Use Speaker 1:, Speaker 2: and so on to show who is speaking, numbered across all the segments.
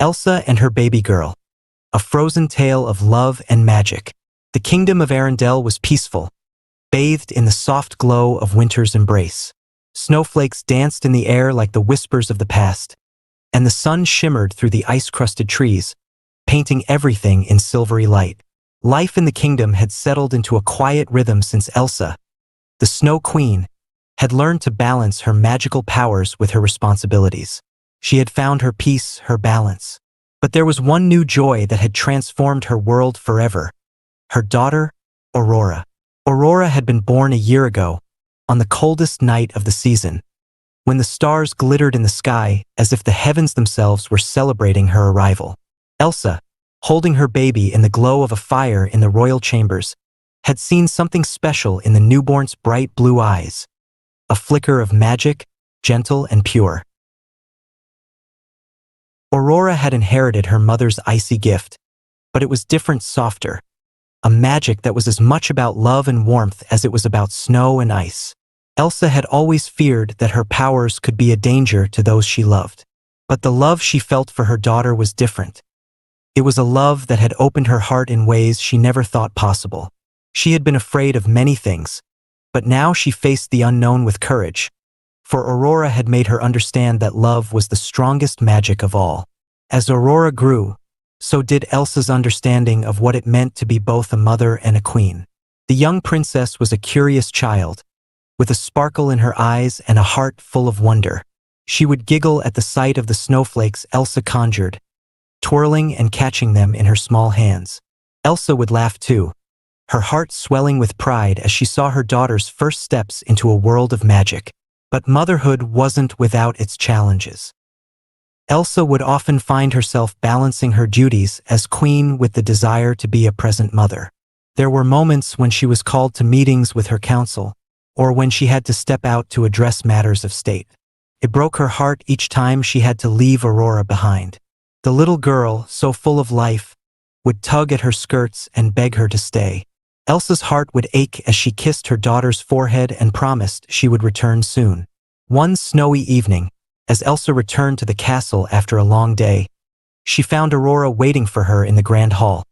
Speaker 1: Elsa and her baby girl. A frozen tale of love and magic. The kingdom of Arendelle was peaceful, bathed in the soft glow of winter's embrace. Snowflakes danced in the air like the whispers of the past, and the sun shimmered through the ice-crusted trees, painting everything in silvery light. Life in the kingdom had settled into a quiet rhythm since Elsa, the Snow Queen, had learned to balance her magical powers with her responsibilities. She had found her peace, her balance. But there was one new joy that had transformed her world forever. Her daughter, Aurora. Aurora had been born a year ago, on the coldest night of the season, when the stars glittered in the sky as if the heavens themselves were celebrating her arrival. Elsa, holding her baby in the glow of a fire in the royal chambers, had seen something special in the newborn's bright blue eyes. A flicker of magic, gentle and pure. Aurora had inherited her mother's icy gift, but it was different, softer. A magic that was as much about love and warmth as it was about snow and ice. Elsa had always feared that her powers could be a danger to those she loved. But the love she felt for her daughter was different. It was a love that had opened her heart in ways she never thought possible. She had been afraid of many things, but now she faced the unknown with courage. For Aurora had made her understand that love was the strongest magic of all. As Aurora grew, so did Elsa's understanding of what it meant to be both a mother and a queen. The young princess was a curious child, with a sparkle in her eyes and a heart full of wonder. She would giggle at the sight of the snowflakes Elsa conjured, twirling and catching them in her small hands. Elsa would laugh too, her heart swelling with pride as she saw her daughter's first steps into a world of magic. But motherhood wasn't without its challenges. Elsa would often find herself balancing her duties as queen with the desire to be a present mother. There were moments when she was called to meetings with her council, or when she had to step out to address matters of state. It broke her heart each time she had to leave Aurora behind. The little girl, so full of life, would tug at her skirts and beg her to stay. Elsa's heart would ache as she kissed her daughter's forehead and promised she would return soon. One snowy evening, as Elsa returned to the castle after a long day, she found Aurora waiting for her in the grand hall.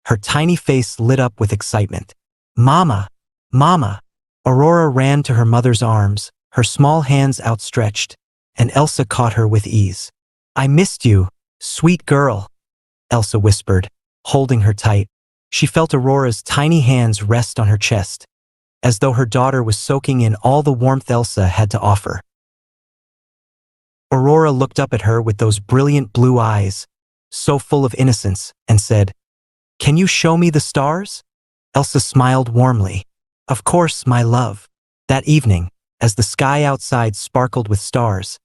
Speaker 1: Her tiny face lit up with excitement. "Mama! Mama!" Aurora ran to her mother's arms, her small hands outstretched, and Elsa caught her with ease. "I missed you, sweet girl," Elsa whispered, holding her tight. She felt Aurora's tiny hands rest on her chest, as though her daughter was soaking in all the warmth Elsa had to offer. Aurora looked up at her with those brilliant blue eyes, so full of innocence, and said, "Can you show me the stars?" Elsa smiled warmly. "Of course, my love." That evening, as the sky outside sparkled with stars,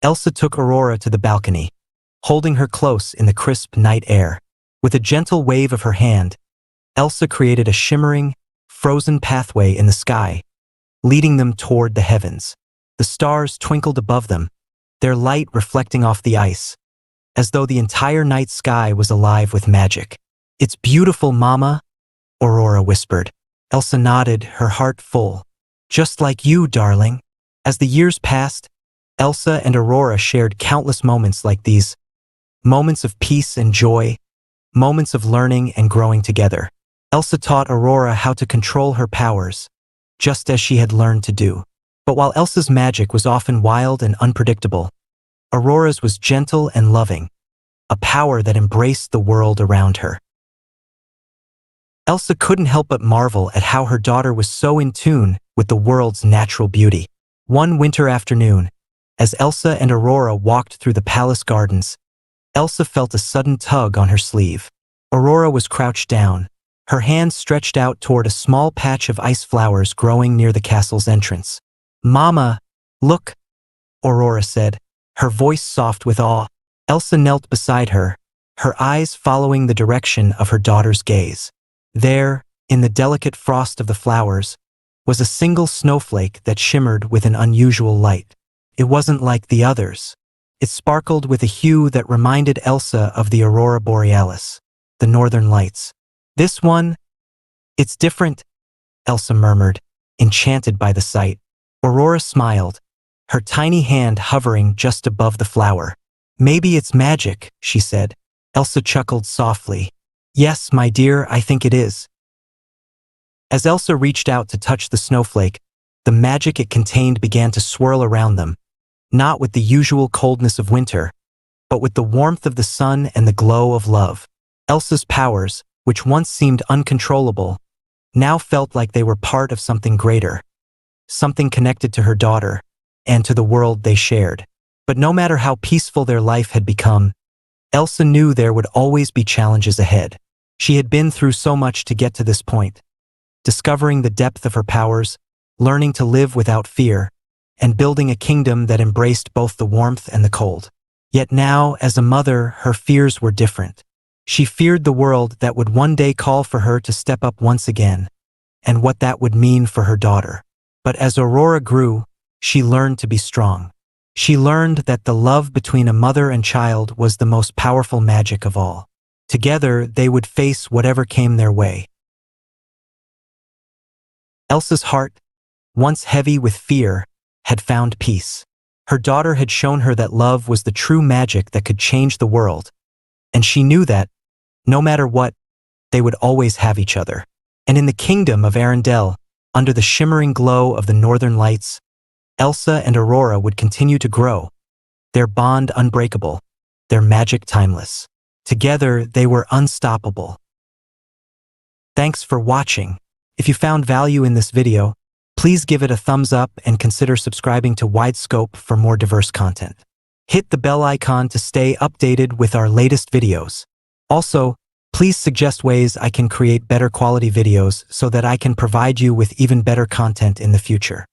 Speaker 1: Elsa took Aurora to the balcony, holding her close in the crisp night air. With a gentle wave of her hand, Elsa created a shimmering, frozen pathway in the sky, leading them toward the heavens. The stars twinkled above them, their light reflecting off the ice, as though the entire night sky was alive with magic. "It's beautiful, Mama," Aurora whispered. Elsa nodded, her heart full. "Just like you, darling." As the years passed, Elsa and Aurora shared countless moments like these. Moments of peace and joy, moments of learning and growing together. Elsa taught Aurora how to control her powers, just as she had learned to do. But while Elsa's magic was often wild and unpredictable, Aurora's was gentle and loving, a power that embraced the world around her. Elsa couldn't help but marvel at how her daughter was so in tune with the world's natural beauty. One winter afternoon, as Elsa and Aurora walked through the palace gardens, Elsa felt a sudden tug on her sleeve. Aurora was crouched down, her hand stretched out toward a small patch of ice flowers growing near the castle's entrance. "Mama, look," Aurora said, her voice soft with awe. Elsa knelt beside her, her eyes following the direction of her daughter's gaze. There, in the delicate frost of the flowers, was a single snowflake that shimmered with an unusual light. It wasn't like the others. It sparkled with a hue that reminded Elsa of the aurora borealis, the northern lights. "This one? It's different," Elsa murmured, enchanted by the sight. Aurora smiled, her tiny hand hovering just above the flower. Maybe it's magic, she said. Elsa chuckled softly. Yes, my dear, I think it is. As Elsa reached out to touch the snowflake, the magic it contained began to swirl around them, not with the usual coldness of winter, but with the warmth of the sun and the glow of love. Elsa's powers, which once seemed uncontrollable, now felt like they were part of something greater, something connected to her daughter and to the world they shared. But no matter how peaceful their life had become, Elsa knew there would always be challenges ahead. She had been through so much to get to this point, discovering the depth of her powers, learning to live without fear, and building a kingdom that embraced both the warmth and the cold. Yet now, as a mother, her fears were different. She feared the world that would one day call for her to step up once again, and what that would mean for her daughter. But as Aurora grew, she learned to be strong. She learned that the love between a mother and child was the most powerful magic of all. Together, they would face whatever came their way. Elsa's heart, once heavy with fear, had found peace. Her daughter had shown her that love was the true magic that could change the world, and she knew that, no matter what, they would always have each other. And in the kingdom of Arendelle, under the shimmering glow of the northern lights, Elsa and Aurora would continue to grow, their bond unbreakable, their magic timeless. Together, they were unstoppable. Thanks for watching. If you found value in this video, please give it a thumbs up and consider subscribing to Wide Scope for more diverse content. Hit the bell icon to stay updated with our latest videos. Also, please suggest ways I can create better quality videos so that I can provide you with even better content in the future.